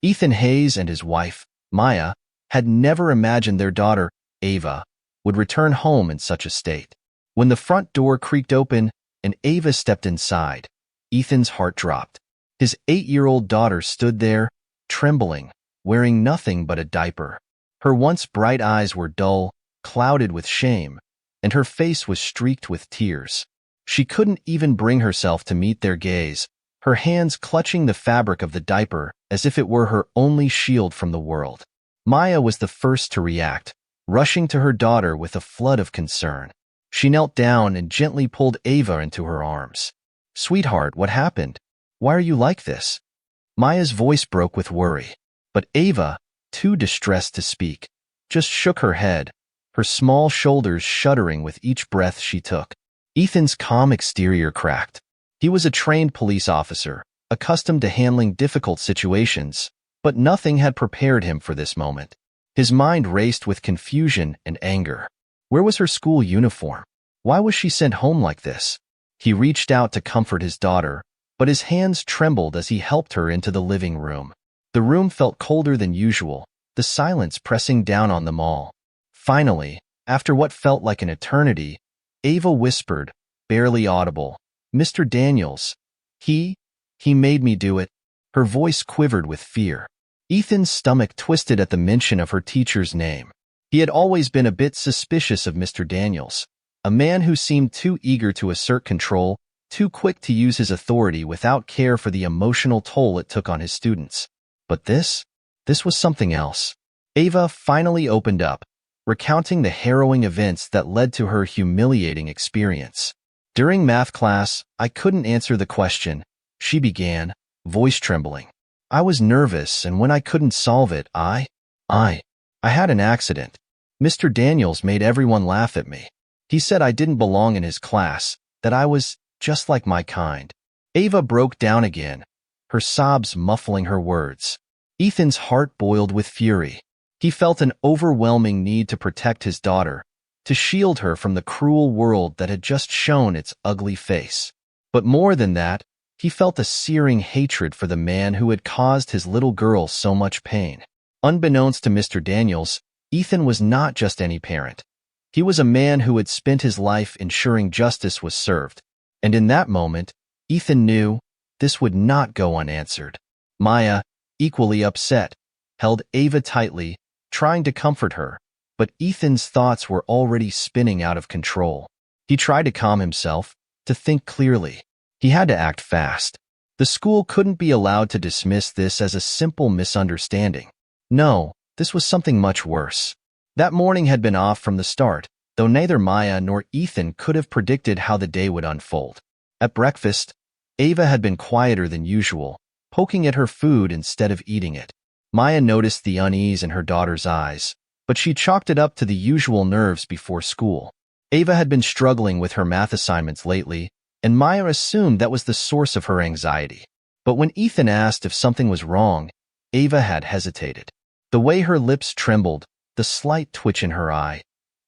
Ethan Hayes and his wife, Maya, had never imagined their daughter, Ava, would return home in such a state. When the front door creaked open and Ava stepped inside, Ethan's heart dropped. His 8-year-old daughter stood there, trembling, wearing nothing but a diaper. Her once bright eyes were dull, clouded with shame, and her face was streaked with tears. She couldn't even bring herself to meet their gaze, her hands clutching the fabric of the diaper as if it were her only shield from the world. Maya was the first to react, rushing to her daughter with a flood of concern. She knelt down and gently pulled Ava into her arms. "Sweetheart, what happened? Why are you like this?" Maya's voice broke with worry, but Ava, too distressed to speak, just shook her head, her small shoulders shuddering with each breath she took. Ethan's calm exterior cracked. He was a trained police officer, accustomed to handling difficult situations, but nothing had prepared him for this moment. His mind raced with confusion and anger. Where was her school uniform? Why was she sent home like this? He reached out to comfort his daughter, but his hands trembled as he helped her into the living room. The room felt colder than usual, the silence pressing down on them all. Finally, after what felt like an eternity, Ava whispered, barely audible, "Mr. Daniels, he made me do it." Her voice quivered with fear. Ethan's stomach twisted at the mention of her teacher's name. He had always been a bit suspicious of Mr. Daniels, a man who seemed too eager to assert control, too quick to use his authority without care for the emotional toll it took on his students. But this was something else. Ava finally opened up, recounting the harrowing events that led to her humiliating experience. "During math class, I couldn't answer the question," she began, voice trembling. "I was nervous, and when I couldn't solve it, I had an accident. Mr. Daniels made everyone laugh at me. He said I didn't belong in his class, that I was just like my kind." Ava broke down again, her sobs muffling her words. Ethan's heart boiled with fury. He felt an overwhelming need to protect his daughter, to shield her from the cruel world that had just shown its ugly face. But more than that, he felt a searing hatred for the man who had caused his little girl so much pain. Unbeknownst to Mr. Daniels, Ethan was not just any parent. He was a man who had spent his life ensuring justice was served. And in that moment, Ethan knew this would not go unanswered. Maya, equally upset, held Ava tightly, trying to comfort her, but Ethan's thoughts were already spinning out of control. He tried to calm himself, to think clearly. He had to act fast. The school couldn't be allowed to dismiss this as a simple misunderstanding. No, this was something much worse. That morning had been off from the start, though neither Maya nor Ethan could have predicted how the day would unfold. At breakfast, Ava had been quieter than usual, poking at her food instead of eating it. Maya noticed the unease in her daughter's eyes, but she chalked it up to the usual nerves before school. Ava had been struggling with her math assignments lately, and Maya assumed that was the source of her anxiety. But when Ethan asked if something was wrong, Ava had hesitated. The way her lips trembled, the slight twitch in her eye,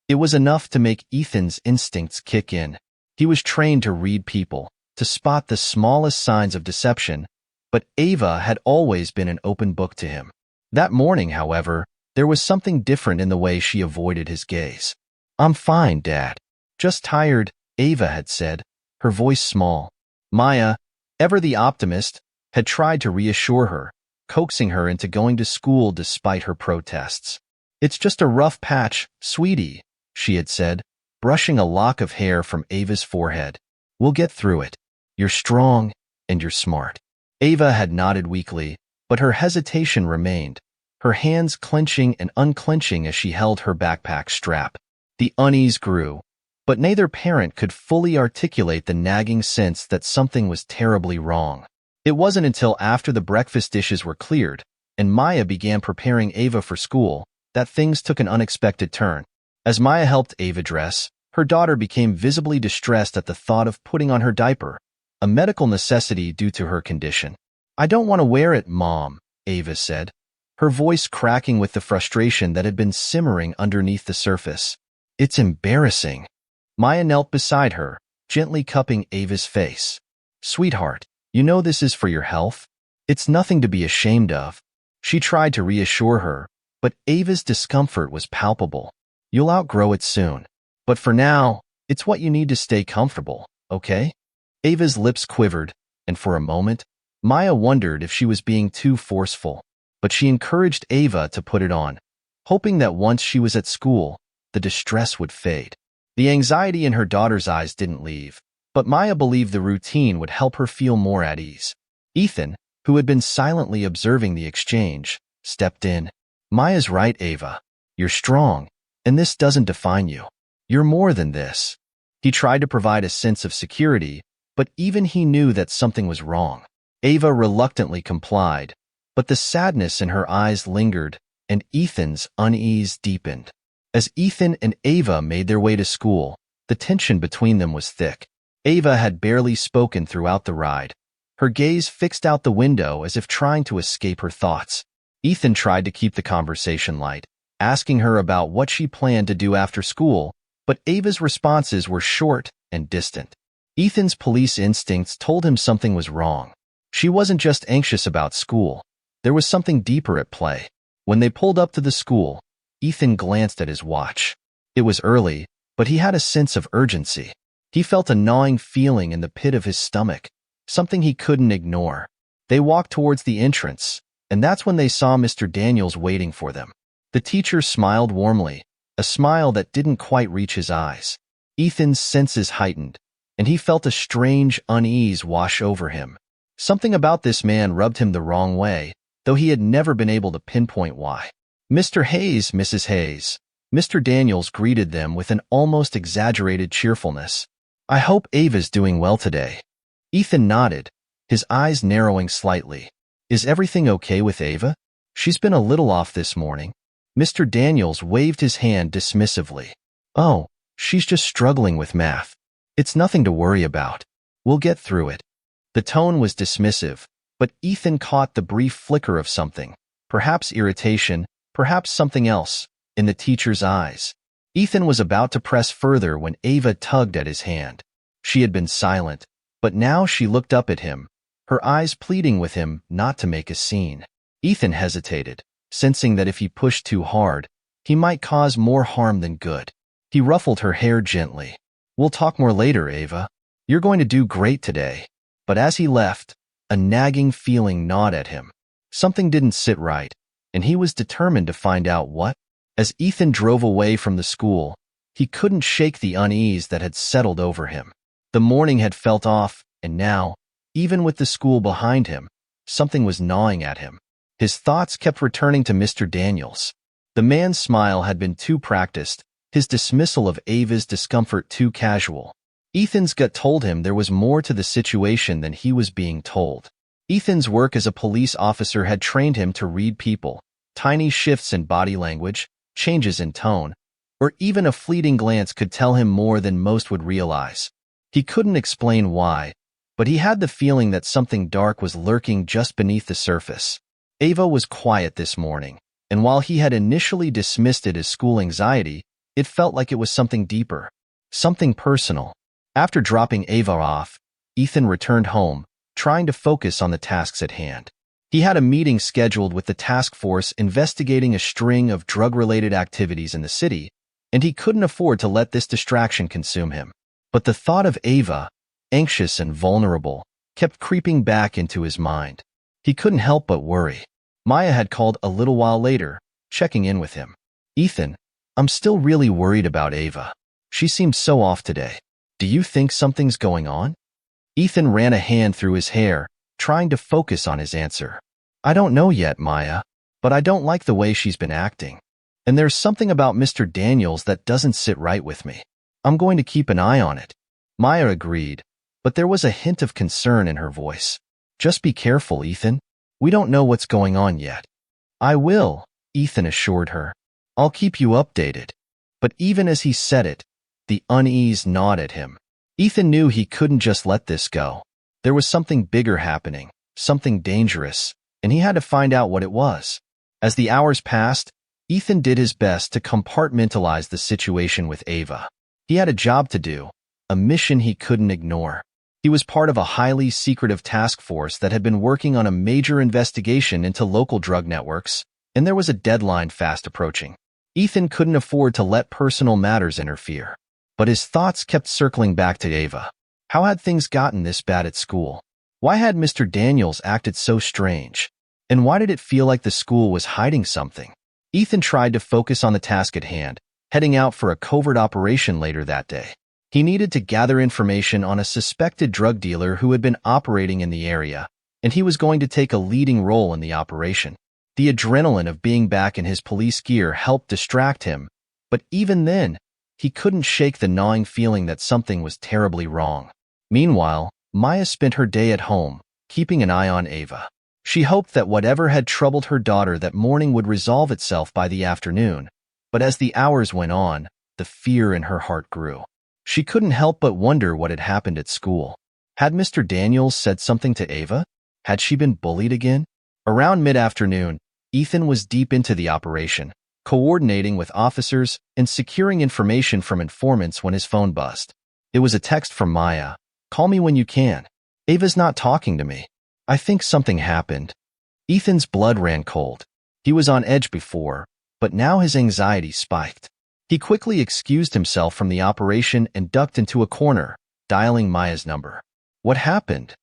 it was enough to make Ethan's instincts kick in. He was trained to read people, to spot the smallest signs of deception, but Ava had always been an open book to him. That morning, however, there was something different in the way she avoided his gaze. "I'm fine, Dad. Just tired," Ava had said, her voice small. Maya, ever the optimist, had tried to reassure her, coaxing her into going to school despite her protests. "It's just a rough patch, sweetie," she had said, brushing a lock of hair from Ava's forehead. "We'll get through it. You're strong, and you're smart." Ava had nodded weakly, but her hesitation remained, her hands clenching and unclenching as she held her backpack strap. The unease grew, but neither parent could fully articulate the nagging sense that something was terribly wrong. It wasn't until after the breakfast dishes were cleared, and Maya began preparing Ava for school, that things took an unexpected turn. As Maya helped Ava dress, her daughter became visibly distressed at the thought of putting on her diaper, a medical necessity due to her condition. "I don't want to wear it, Mom," Ava said, her voice cracking with the frustration that had been simmering underneath the surface. "It's embarrassing." Maya knelt beside her, gently cupping Ava's face. "Sweetheart, you know this is for your health? It's nothing to be ashamed of." She tried to reassure her, but Ava's discomfort was palpable. You'll outgrow it soon. But for now, it's what you need to stay comfortable, okay? Ava's lips quivered, and for a moment, Maya wondered if she was being too forceful. But she encouraged Ava to put it on, hoping that once she was at school, the distress would fade. The anxiety in her daughter's eyes didn't leave, but Maya believed the routine would help her feel more at ease. Ethan, who had been silently observing the exchange, stepped in. Maya's right, Ava. You're strong, and this doesn't define you. You're more than this. He tried to provide a sense of security, but even he knew that something was wrong. Ava reluctantly complied, but the sadness in her eyes lingered, and Ethan's unease deepened. As Ethan and Ava made their way to school, the tension between them was thick. Ava had barely spoken throughout the ride, her gaze fixed out the window as if trying to escape her thoughts. Ethan tried to keep the conversation light, asking her about what she planned to do after school, but Ava's responses were short and distant. Ethan's police instincts told him something was wrong. She wasn't just anxious about school. There was something deeper at play. When they pulled up to the school, Ethan glanced at his watch. It was early, but he had a sense of urgency. He felt a gnawing feeling in the pit of his stomach, something he couldn't ignore. They walked towards the entrance, and that's when they saw Mr. Daniels waiting for them. The teacher smiled warmly, a smile that didn't quite reach his eyes. Ethan's senses heightened, and he felt a strange unease wash over him. Something about this man rubbed him the wrong way, though he had never been able to pinpoint why. Mr. Hayes, Mrs. Hayes. Mr. Daniels greeted them with an almost exaggerated cheerfulness. I hope Ava's doing well today. Ethan nodded, his eyes narrowing slightly. Is everything okay with Ava? She's been a little off this morning. Mr. Daniels waved his hand dismissively. Oh, she's just struggling with math. It's nothing to worry about. We'll get through it. The tone was dismissive, but Ethan caught the brief flicker of something, perhaps irritation, perhaps something else, in the teacher's eyes. Ethan was about to press further when Ava tugged at his hand. She had been silent, but now she looked up at him, her eyes pleading with him not to make a scene. Ethan hesitated, sensing that if he pushed too hard, he might cause more harm than good. He ruffled her hair gently. We'll talk more later, Ava. You're going to do great today. But as he left, a nagging feeling gnawed at him. Something didn't sit right, and he was determined to find out what. As Ethan drove away from the school, he couldn't shake the unease that had settled over him. The morning had felt off, and now, even with the school behind him, something was gnawing at him. His thoughts kept returning to Mr. Daniels. The man's smile had been too practiced, his dismissal of Ava's discomfort too casual. Ethan's gut told him there was more to the situation than he was being told. Ethan's work as a police officer had trained him to read people. Tiny shifts in body language, changes in tone, or even a fleeting glance could tell him more than most would realize. He couldn't explain why, but he had the feeling that something dark was lurking just beneath the surface. Ava was quiet this morning, and while he had initially dismissed it as school anxiety, it felt like it was something deeper, something personal. After dropping Ava off, Ethan returned home, trying to focus on the tasks at hand. He had a meeting scheduled with the task force investigating a string of drug-related activities in the city, and he couldn't afford to let this distraction consume him. But the thought of Ava, anxious and vulnerable, kept creeping back into his mind. He couldn't help but worry. Maya had called a little while later, checking in with him. Ethan, I'm still really worried about Ava. She seems so off today. Do you think something's going on? Ethan ran a hand through his hair, trying to focus on his answer. I don't know yet, Maya, but I don't like the way she's been acting. And there's something about Mr. Daniels that doesn't sit right with me. I'm going to keep an eye on it. Maya agreed, but there was a hint of concern in her voice. Just be careful, Ethan. We don't know what's going on yet. I will, Ethan assured her. I'll keep you updated. But even as he said it, the unease gnawed at him. Ethan knew he couldn't just let this go. There was something bigger happening, something dangerous, and he had to find out what it was. As the hours passed, Ethan did his best to compartmentalize the situation with Ava. He had a job to do, a mission he couldn't ignore. He was part of a highly secretive task force that had been working on a major investigation into local drug networks, and there was a deadline fast approaching. Ethan couldn't afford to let personal matters interfere. But his thoughts kept circling back to Ava. How had things gotten this bad at school? Why had Mr. Daniels acted so strange? And why did it feel like the school was hiding something? Ethan tried to focus on the task at hand, heading out for a covert operation later that day. He needed to gather information on a suspected drug dealer who had been operating in the area, and he was going to take a leading role in the operation. The adrenaline of being back in his police gear helped distract him, but even then, he couldn't shake the gnawing feeling that something was terribly wrong. Meanwhile, Maya spent her day at home, keeping an eye on Ava. She hoped that whatever had troubled her daughter that morning would resolve itself by the afternoon, but as the hours went on, the fear in her heart grew. She couldn't help but wonder what had happened at school. Had Mr. Daniels said something to Ava? Had she been bullied again? Around mid-afternoon, Ethan was deep into the operation, coordinating with officers and securing information from informants when his phone buzzed. It was a text from Maya. "Call me when you can. Ava's not talking to me. I think something happened." Ethan's blood ran cold. He was on edge before, but now his anxiety spiked. He quickly excused himself from the operation and ducked into a corner, dialing Maya's number. "What happened?"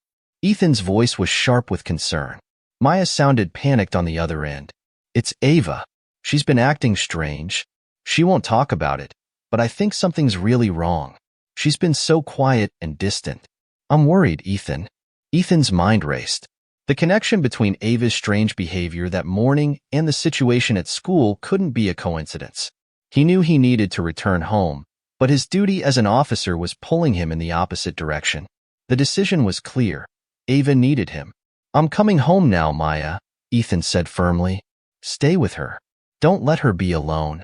Ethan's voice was sharp with concern. Maya sounded panicked on the other end. "It's Ava. She's been acting strange. She won't talk about it, but I think something's really wrong. She's been so quiet and distant. I'm worried, Ethan." Ethan's mind raced. The connection between Ava's strange behavior that morning and the situation at school couldn't be a coincidence. He knew he needed to return home, but his duty as an officer was pulling him in the opposite direction. The decision was clear. Ava needed him. "I'm coming home now, Maya," Ethan said firmly. "Stay with her. Don't let her be alone."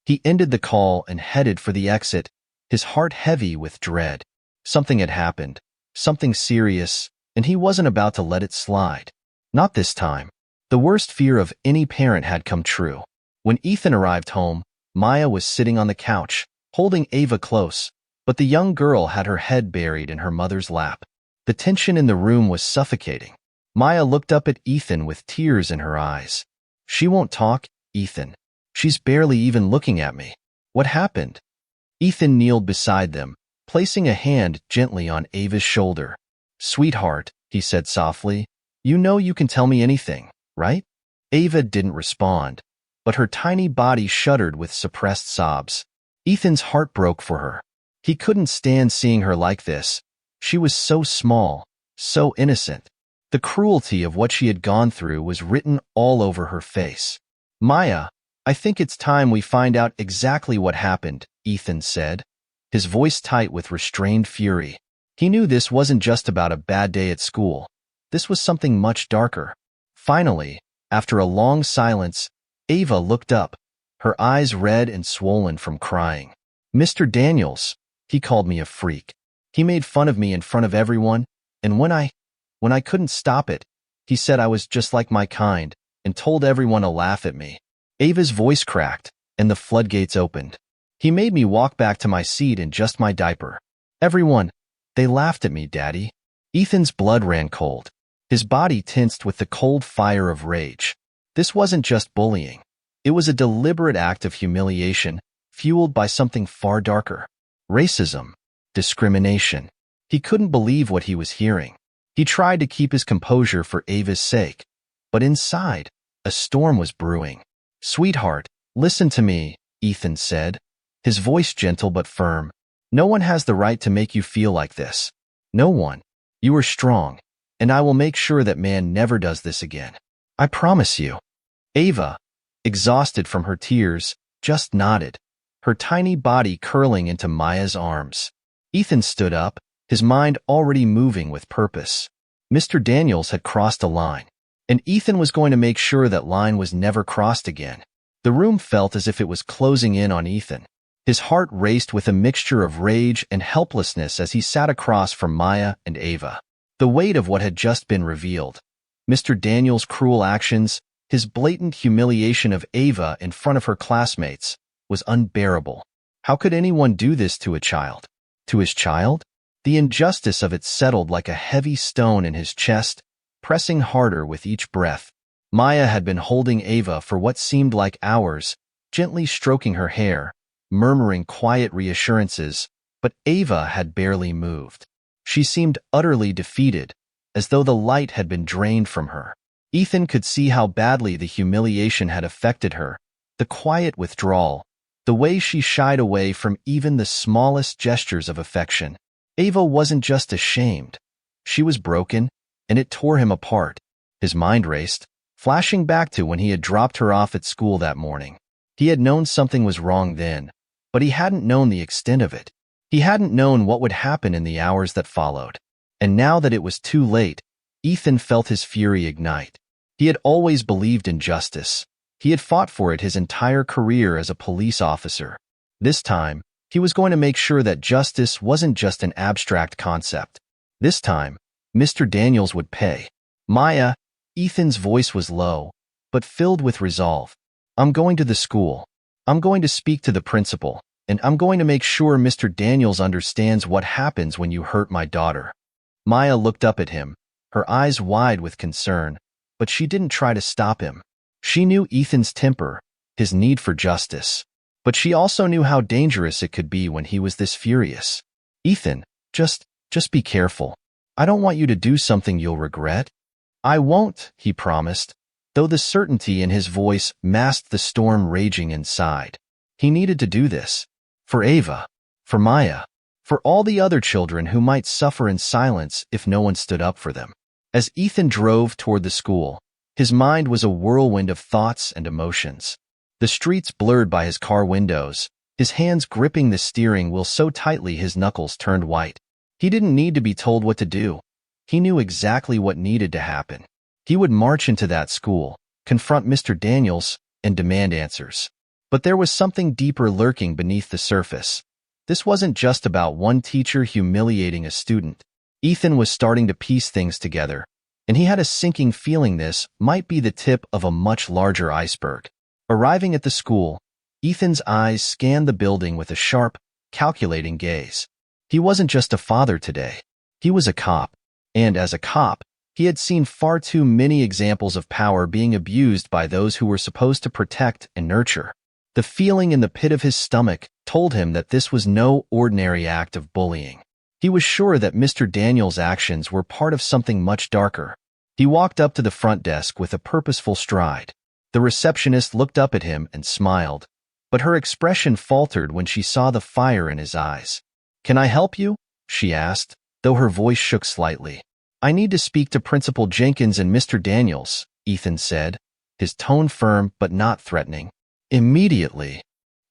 He ended the call and headed for the exit, his heart heavy with dread. Something had happened, something serious, and he wasn't about to let it slide. Not this time. The worst fear of any parent had come true. When Ethan arrived home, Maya was sitting on the couch, holding Ava close, but the young girl had her head buried in her mother's lap. The tension in the room was suffocating. Maya looked up at Ethan with tears in her eyes. "She won't talk, Ethan. She's barely even looking at me. What happened?" Ethan kneeled beside them, placing a hand gently on Ava's shoulder. "Sweetheart," he said softly, "you know you can tell me anything, right?" Ava didn't respond, but her tiny body shuddered with suppressed sobs. Ethan's heart broke for her. He couldn't stand seeing her like this. She was so small, so innocent. The cruelty of what she had gone through was written all over her face. "Maya, I think it's time we find out exactly what happened," Ethan said, his voice tight with restrained fury. He knew this wasn't just about a bad day at school. This was something much darker. Finally, after a long silence, Ava looked up, her eyes red and swollen from crying. "Mr. Daniels, he called me a freak. He made fun of me in front of everyone, and when I couldn't stop it, he said I was just like my kind and told everyone to laugh at me." Ava's voice cracked, and the floodgates opened. "He made me walk back to my seat in just my diaper. Everyone, they laughed at me, Daddy." Ethan's blood ran cold. His body tensed with the cold fire of rage. This wasn't just bullying. It was a deliberate act of humiliation, fueled by something far darker. Racism. Discrimination. He couldn't believe what he was hearing. He tried to keep his composure for Ava's sake, but inside, a storm was brewing. "Sweetheart, listen to me," Ethan said, his voice gentle but firm. "No one has the right to make you feel like this. No one. You are strong, and I will make sure that man never does this again. I promise you." Ava, exhausted from her tears, just nodded, her tiny body curling into Maya's arms. Ethan stood up, his mind already moving with purpose. Mr. Daniels had crossed a line, and Ethan was going to make sure that line was never crossed again. The room felt as if it was closing in on Ethan. His heart raced with a mixture of rage and helplessness as he sat across from Maya and Ava. The weight of what had just been revealed, Mr. Daniels' cruel actions, his blatant humiliation of Ava in front of her classmates, was unbearable. How could anyone do this to a child? To his child? The injustice of it settled like a heavy stone in his chest, pressing harder with each breath. Maya had been holding Ava for what seemed like hours, gently stroking her hair, murmuring quiet reassurances, but Ava had barely moved. She seemed utterly defeated, as though the light had been drained from her. Ethan could see how badly the humiliation had affected her, the quiet withdrawal, the way she shied away from even the smallest gestures of affection. Ava wasn't just ashamed. She was broken, and it tore him apart. His mind raced, flashing back to when he had dropped her off at school that morning. He had known something was wrong then, but he hadn't known the extent of it. He hadn't known what would happen in the hours that followed. And now that it was too late, Ethan felt his fury ignite. He had always believed in justice. He had fought for it his entire career as a police officer. This time, he was going to make sure that justice wasn't just an abstract concept. This time, Mr. Daniels would pay. Maya, Ethan's voice was low, but filled with resolve. I'm going to the school. I'm going to speak to the principal, and I'm going to make sure Mr. Daniels understands what happens when you hurt my daughter. Maya looked up at him, her eyes wide with concern, but she didn't try to stop him. She knew Ethan's temper, his need for justice, but she also knew how dangerous it could be when he was this furious. Ethan, just be careful. I don't want you to do something you'll regret. I won't, he promised, though the certainty in his voice masked the storm raging inside. He needed to do this. For Ava. For Maya. For all the other children who might suffer in silence if no one stood up for them. As Ethan drove toward the school, his mind was a whirlwind of thoughts and emotions. The streets blurred by his car windows, his hands gripping the steering wheel so tightly his knuckles turned white. He didn't need to be told what to do. He knew exactly what needed to happen. He would march into that school, confront Mr. Daniels, and demand answers. But there was something deeper lurking beneath the surface. This wasn't just about one teacher humiliating a student. Ethan was starting to piece things together, and he had a sinking feeling this might be the tip of a much larger iceberg. Arriving at the school, Ethan's eyes scanned the building with a sharp, calculating gaze. He wasn't just a father today. He was a cop, and as a cop, he had seen far too many examples of power being abused by those who were supposed to protect and nurture. The feeling in the pit of his stomach told him that this was no ordinary act of bullying. He was sure that Mr. Daniels' actions were part of something much darker. He walked up to the front desk with a purposeful stride. The receptionist looked up at him and smiled, but her expression faltered when she saw the fire in his eyes. "Can I help you?" she asked, though her voice shook slightly. "I need to speak to Principal Jenkins and Mr. Daniels," Ethan said, his tone firm but not threatening. Immediately,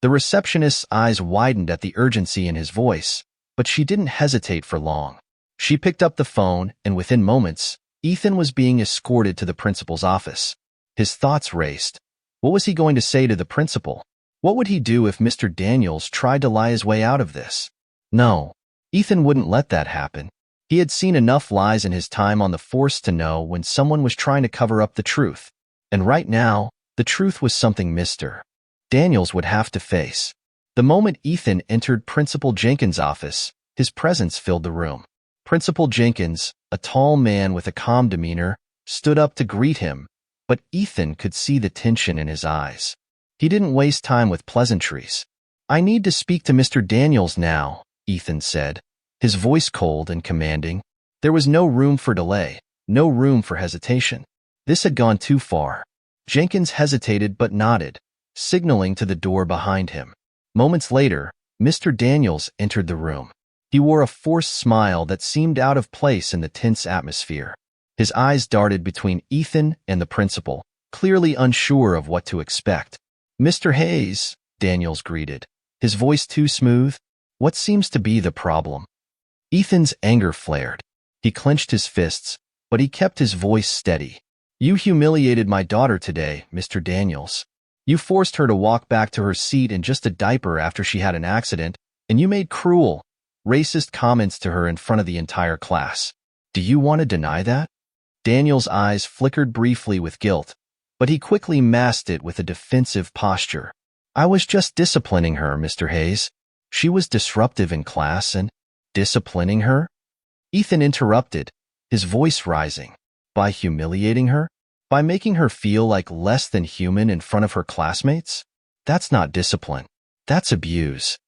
the receptionist's eyes widened at the urgency in his voice, but she didn't hesitate for long. She picked up the phone, and within moments, Ethan was being escorted to the principal's office. His thoughts raced. What was he going to say to the principal? What would he do if Mr. Daniels tried to lie his way out of this? No, Ethan wouldn't let that happen. He had seen enough lies in his time on the force to know when someone was trying to cover up the truth. And right now, the truth was something Mr. Daniels would have to face. The moment Ethan entered Principal Jenkins' office, his presence filled the room. Principal Jenkins, a tall man with a calm demeanor, stood up to greet him, but Ethan could see the tension in his eyes. He didn't waste time with pleasantries. "I need to speak to Mr. Daniels now," Ethan said, his voice cold and commanding. There was no room for delay, no room for hesitation. This had gone too far. Jenkins hesitated but nodded, signaling to the door behind him. Moments later, Mr. Daniels entered the room. He wore a forced smile that seemed out of place in the tense atmosphere. His eyes darted between Ethan and the principal, clearly unsure of what to expect. "Mr. Hayes," Daniels greeted, his voice too smooth. "What seems to be the problem?" Ethan's anger flared. He clenched his fists, but he kept his voice steady. "You humiliated my daughter today, Mr. Daniels. You forced her to walk back to her seat in just a diaper after she had an accident, and you made cruel, racist comments to her in front of the entire class. Do you want to deny that?" Daniels' eyes flickered briefly with guilt, but he quickly masked it with a defensive posture. "I was just disciplining her, Mr. Hayes. She was disruptive in class, and Disciplining her? Ethan interrupted, his voice rising. By humiliating her? By making her feel like less than human in front of her classmates? That's not discipline. That's abuse.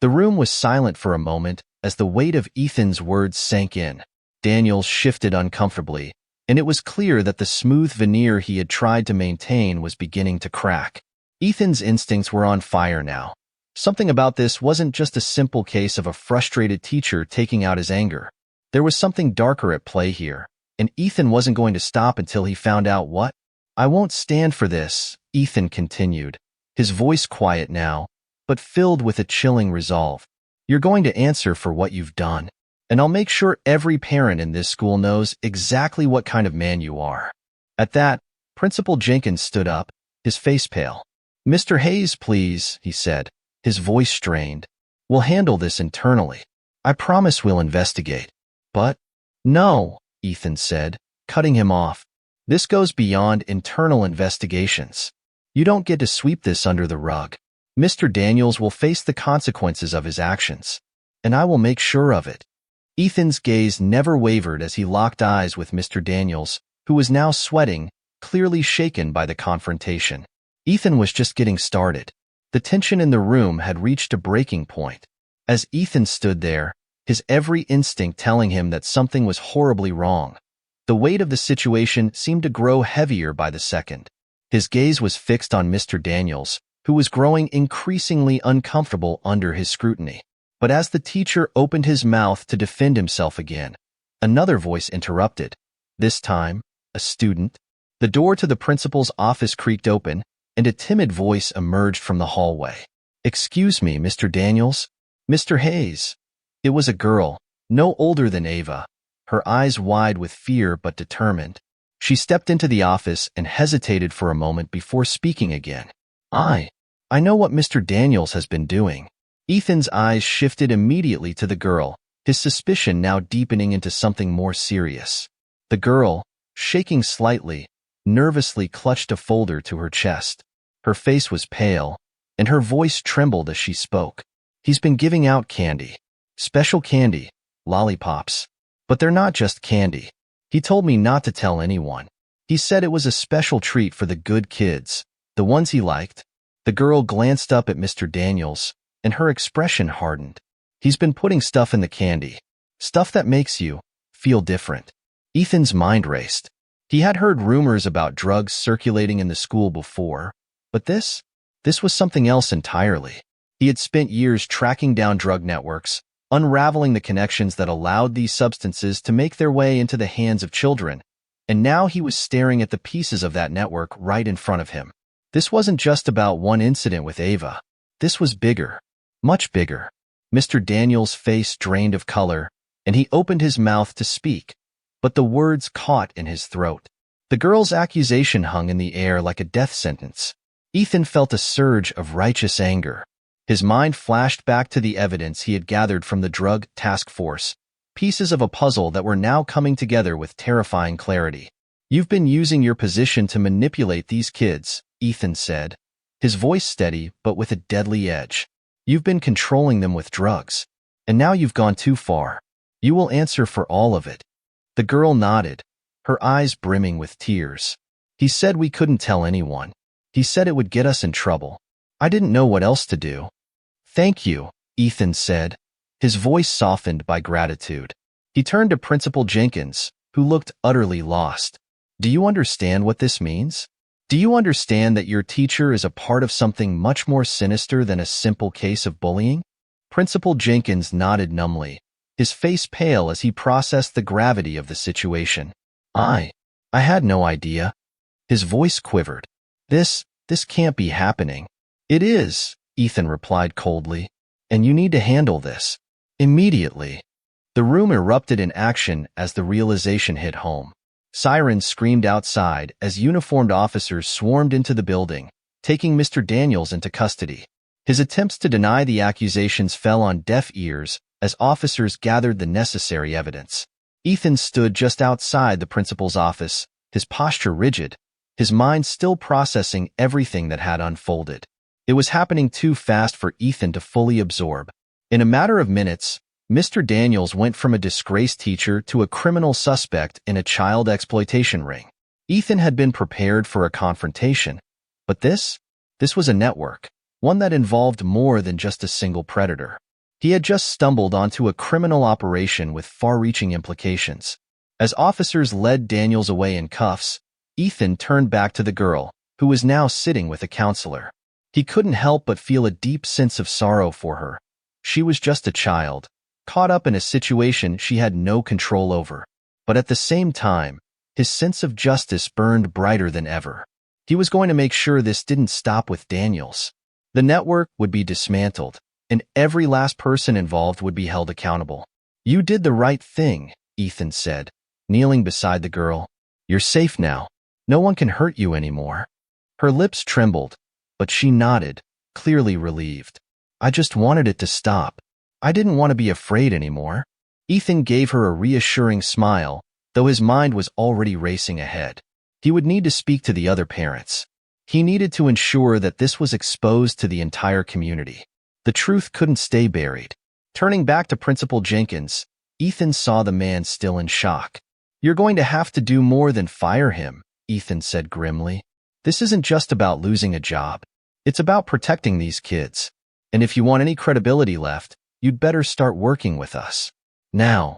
The room was silent for a moment as the weight of Ethan's words sank in. Daniels shifted uncomfortably, and it was clear that the smooth veneer he had tried to maintain was beginning to crack. Ethan's instincts were on fire now. Something about this wasn't just a simple case of a frustrated teacher taking out his anger. There was something darker at play here, and Ethan wasn't going to stop until he found out what. I won't stand for this, Ethan continued, his voice quiet now, but filled with a chilling resolve. You're going to answer for what you've done, and I'll make sure every parent in this school knows exactly what kind of man you are. At that, Principal Jenkins stood up, his face pale. Mr. Hayes, please, he said, his voice strained. We'll handle this internally. I promise we'll investigate. But, no, Ethan said, cutting him off. This goes beyond internal investigations. You don't get to sweep this under the rug. Mr. Daniels will face the consequences of his actions, and I will make sure of it. Ethan's gaze never wavered as he locked eyes with Mr. Daniels, who was now sweating, clearly shaken by the confrontation. Ethan was just getting started. The tension in the room had reached a breaking point. As Ethan stood there, his every instinct telling him that something was horribly wrong, the weight of the situation seemed to grow heavier by the second. His gaze was fixed on Mr. Daniels, who was growing increasingly uncomfortable under his scrutiny. But as the teacher opened his mouth to defend himself again, another voice interrupted. This time, a student. The door to the principal's office creaked open, and a timid voice emerged from the hallway. Excuse me, Mr. Daniels? Mr. Hayes. It was a girl, no older than Ava, her eyes wide with fear but determined. She stepped into the office and hesitated for a moment before speaking again. I know what Mr. Daniels has been doing. Ethan's eyes shifted immediately to the girl, his suspicion now deepening into something more serious. The girl, shaking slightly, nervously clutched a folder to her chest. Her face was pale, and her voice trembled as she spoke. He's been giving out candy. Special candy, lollipops. But they're not just candy. He told me not to tell anyone. He said it was a special treat for the good kids, the ones he liked. The girl glanced up at Mr. Daniels, and her expression hardened. He's been putting stuff in the candy. Stuff that makes you feel different. Ethan's mind raced. He had heard rumors about drugs circulating in the school before, but this was something else entirely. He had spent years tracking down drug networks, unraveling the connections that allowed these substances to make their way into the hands of children, and now he was staring at the pieces of that network right in front of him. This wasn't just about one incident with Ava. This was bigger, much bigger. Mr. Daniels' face drained of color, and he opened his mouth to speak, but the words caught in his throat. The girl's accusation hung in the air like a death sentence. Ethan felt a surge of righteous anger. His mind flashed back to the evidence he had gathered from the drug task force, pieces of a puzzle that were now coming together with terrifying clarity. You've been using your position to manipulate these kids, Ethan said, his voice steady but with a deadly edge. You've been controlling them with drugs, and now you've gone too far. You will answer for all of it. The girl nodded, her eyes brimming with tears. He said we couldn't tell anyone. He said it would get us in trouble. I didn't know what else to do. Thank you, Ethan said, his voice softened by gratitude. He turned to Principal Jenkins, who looked utterly lost. Do you understand what this means? Do you understand that your teacher is a part of something much more sinister than a simple case of bullying? Principal Jenkins nodded numbly, his face pale as he processed the gravity of the situation. I had no idea. His voice quivered. This can't be happening. It is, Ethan replied coldly, and you need to handle this immediately. The room erupted in action as the realization hit home. Sirens screamed outside as uniformed officers swarmed into the building, taking Mr. Daniels into custody. His attempts to deny the accusations fell on deaf ears as officers gathered the necessary evidence. Ethan stood just outside the principal's office, his posture rigid, his mind still processing everything that had unfolded. It was happening too fast for Ethan to fully absorb. In a matter of minutes, Mr. Daniels went from a disgraced teacher to a criminal suspect in a child exploitation ring. Ethan had been prepared for a confrontation, but this was a network, one that involved more than just a single predator. He had just stumbled onto a criminal operation with far-reaching implications. As officers led Daniels away in cuffs, Ethan turned back to the girl, who was now sitting with a counselor. He couldn't help but feel a deep sense of sorrow for her. She was just a child, caught up in a situation she had no control over. But at the same time, his sense of justice burned brighter than ever. He was going to make sure this didn't stop with Daniels. The network would be dismantled, and every last person involved would be held accountable. "You did the right thing," Ethan said, kneeling beside the girl. "You're safe now. No one can hurt you anymore." Her lips trembled, but she nodded, clearly relieved. "I just wanted it to stop. I didn't want to be afraid anymore." Ethan gave her a reassuring smile, though his mind was already racing ahead. He would need to speak to the other parents. He needed to ensure that this was exposed to the entire community. The truth couldn't stay buried. Turning back to Principal Jenkins, Ethan saw the man still in shock. "You're going to have to do more than fire him," Ethan said grimly. "This isn't just about losing a job. It's about protecting these kids. And if you want any credibility left, you'd better start working with us now."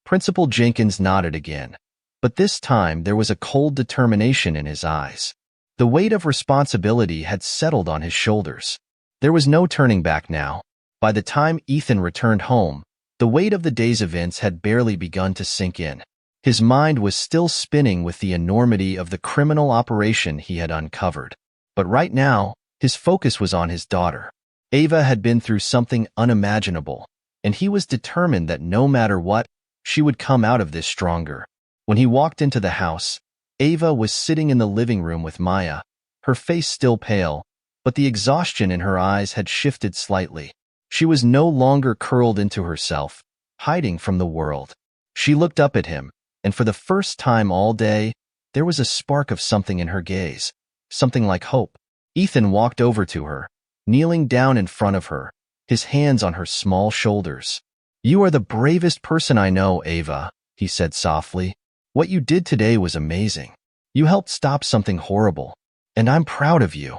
Principal Jenkins nodded again, but this time there was a cold determination in his eyes. The weight of responsibility had settled on his shoulders. There was no turning back now. By the time Ethan returned home, the weight of the day's events had barely begun to sink in. His mind was still spinning with the enormity of the criminal operation he had uncovered. But right now, his focus was on his daughter. Ava had been through something unimaginable, and he was determined that no matter what, she would come out of this stronger. When he walked into the house, Ava was sitting in the living room with Maya, her face still pale, but the exhaustion in her eyes had shifted slightly. She was no longer curled into herself, hiding from the world. She looked up at him, and for the first time all day, there was a spark of something in her gaze, something like hope. Ethan walked over to her, kneeling down in front of her, his hands on her small shoulders. "You are the bravest person I know, Ava," he said softly. "What you did today was amazing. You helped stop something horrible, and I'm proud of you."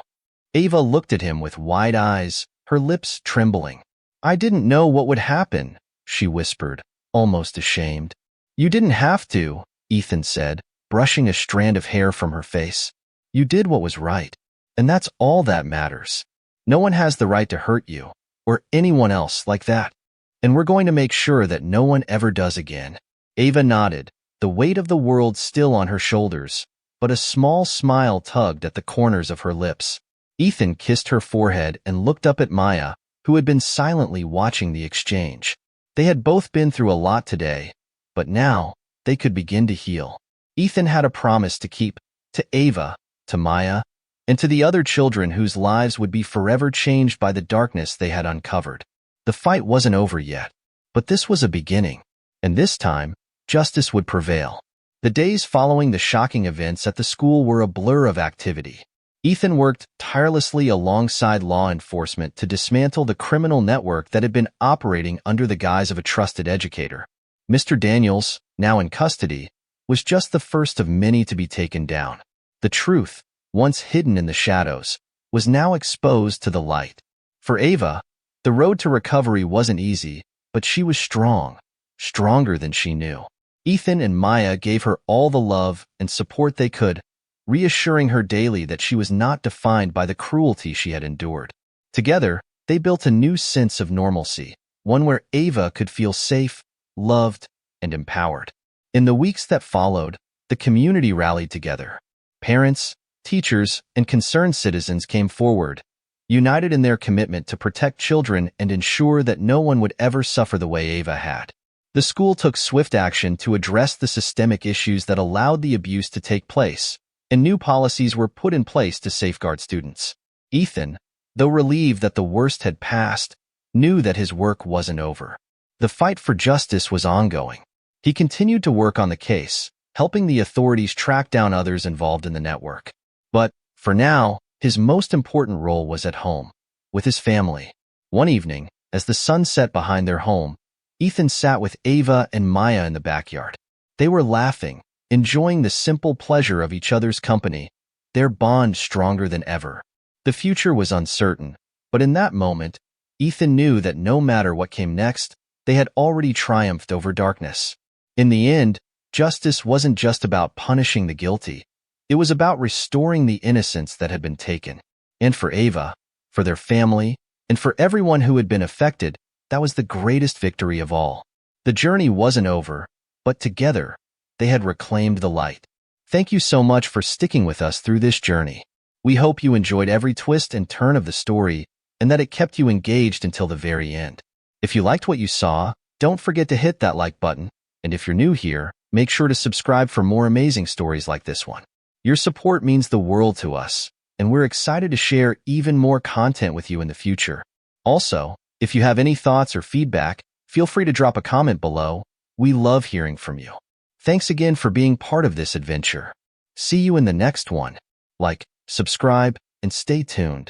Ava looked at him with wide eyes, her lips trembling. "I didn't know what would happen," she whispered, almost ashamed. "You didn't have to," Ethan said, brushing a strand of hair from her face. "You did what was right, and that's all that matters. No one has the right to hurt you, or anyone else like that. And we're going to make sure that no one ever does again." Ava nodded, the weight of the world still on her shoulders, but a small smile tugged at the corners of her lips. Ethan kissed her forehead and looked up at Maya, who had been silently watching the exchange. They had both been through a lot today, but now they could begin to heal. Ethan had a promise to keep, to Ava, to Maya, and to the other children whose lives would be forever changed by the darkness they had uncovered. The fight wasn't over yet, but this was a beginning, and this time, justice would prevail. The days following the shocking events at the school were a blur of activity. Ethan worked tirelessly alongside law enforcement to dismantle the criminal network that had been operating under the guise of a trusted educator. Mr. Daniels, now in custody, was just the first of many to be taken down. The truth, once hidden in the shadows, was now exposed to the light. For Ava, the road to recovery wasn't easy, but she was strong, stronger than she knew. Ethan and Maya gave her all the love and support they could, reassuring her daily that she was not defined by the cruelty she had endured. Together, they built a new sense of normalcy, one where Ava could feel safe, loved, and empowered. In the weeks that followed, the community rallied together. Parents, teachers, and concerned citizens came forward, united in their commitment to protect children and ensure that no one would ever suffer the way Ava had. The school took swift action to address the systemic issues that allowed the abuse to take place, and new policies were put in place to safeguard students. Ethan, though relieved that the worst had passed, knew that his work wasn't over. The fight for justice was ongoing. He continued to work on the case, helping the authorities track down others involved in the network. But, for now, his most important role was at home, with his family. One evening, as the sun set behind their home, Ethan sat with Ava and Maya in the backyard. They were laughing, enjoying the simple pleasure of each other's company, their bond stronger than ever. The future was uncertain, but in that moment, Ethan knew that no matter what came next, they had already triumphed over darkness. In the end, justice wasn't just about punishing the guilty. It was about restoring the innocence that had been taken. And for Ava, for their family, and for everyone who had been affected, that was the greatest victory of all. The journey wasn't over, but together, they had reclaimed the light. Thank you so much for sticking with us through this journey. We hope you enjoyed every twist and turn of the story, and that it kept you engaged until the very end. If you liked what you saw, don't forget to hit that like button, and if you're new here, make sure to subscribe for more amazing stories like this one. Your support means the world to us, and we're excited to share even more content with you in the future. Also, if you have any thoughts or feedback, feel free to drop a comment below. We love hearing from you. Thanks again for being part of this adventure. See you in the next one. Like, subscribe, and stay tuned.